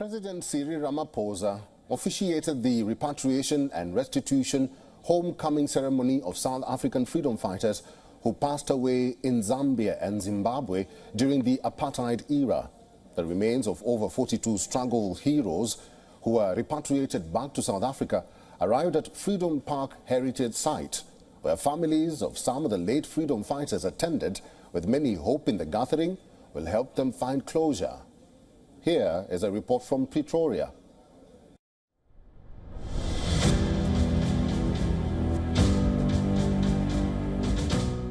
President Cyril Ramaphosa officiated the repatriation and restitution homecoming ceremony of South African freedom fighters who passed away in Zambia and Zimbabwe during the apartheid era. The remains of over 42 struggle heroes who were repatriated back to South Africa arrived at Freedom Park Heritage Site, where families of some of the late freedom fighters attended, with many hoping the gathering will help them find closure. Here is a report from Pretoria.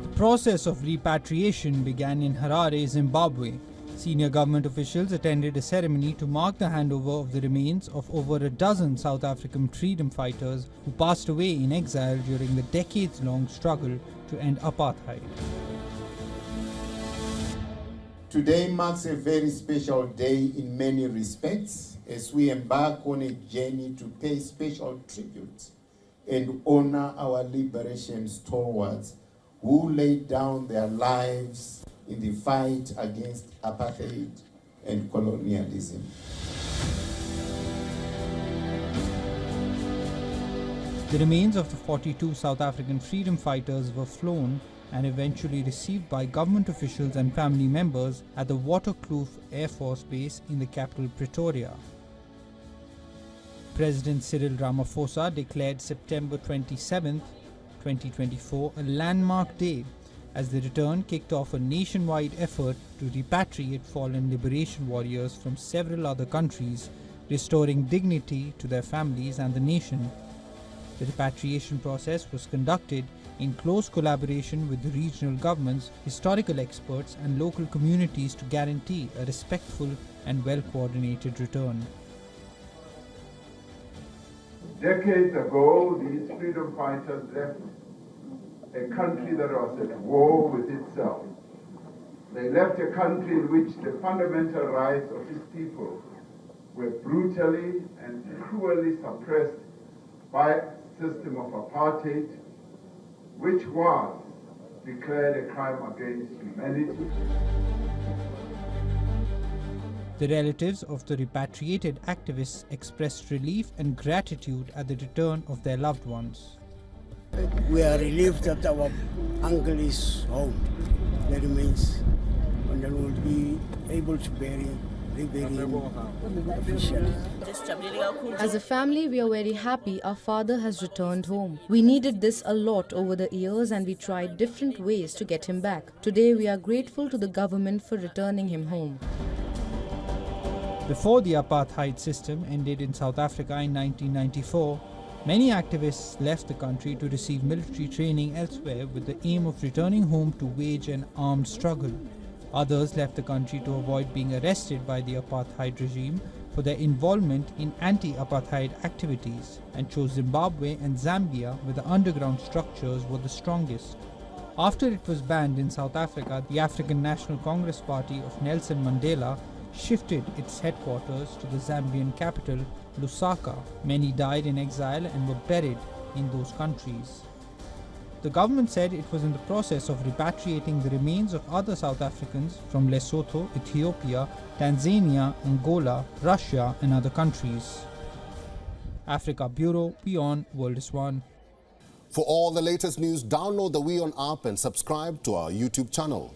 The process of repatriation began in Harare, Zimbabwe. Senior government officials attended a ceremony to mark the handover of the remains of over a dozen South African freedom fighters who passed away in exile during the decades-long struggle to end apartheid. Today marks a very special day in many respects as we embark on a journey to pay special tribute and honor our liberation stalwarts who laid down their lives in the fight against apartheid and colonialism. The remains of the 42 South African freedom fighters were flown and eventually received by government officials and family members at the Waterkloof Air Force Base in the capital Pretoria. President Cyril Ramaphosa declared September 27, 2024 a landmark day as the return kicked off a nationwide effort to repatriate fallen liberation warriors from several other countries, restoring dignity to their families and the nation. The repatriation process was conducted in close collaboration with the regional governments, historical experts and local communities to guarantee a respectful and well-coordinated return. Decades ago, these freedom fighters left a country that was at war with itself. They left a country in which the fundamental rights of its people were brutally and cruelly suppressed by a system of apartheid, which was declared a crime against humanity. The relatives of the repatriated activists expressed relief and gratitude at the return of their loved ones. We are relieved that our uncle is home. The remains, and then we'll be able to bury him officially. As a family, we are very happy our father has returned home. We needed this a lot over the years and we tried different ways to get him back. Today, we are grateful to the government for returning him home. Before the apartheid system ended in South Africa in 1994, many activists left the country to receive military training elsewhere with the aim of returning home to wage an armed struggle. Others left the country to avoid being arrested by the apartheid regime for their involvement in anti-apartheid activities and chose Zimbabwe and Zambia, where the underground structures were the strongest. After it was banned in South Africa, the African National Congress Party of Nelson Mandela shifted its headquarters to the Zambian capital, Lusaka. Many died in exile and were buried in those countries. The government said it was in the process of repatriating the remains of other South Africans from Lesotho, Ethiopia, Tanzania, Angola, Russia and other countries. Africa Bureau, WION World is One. For all the latest news, download the WION app and subscribe to our YouTube channel.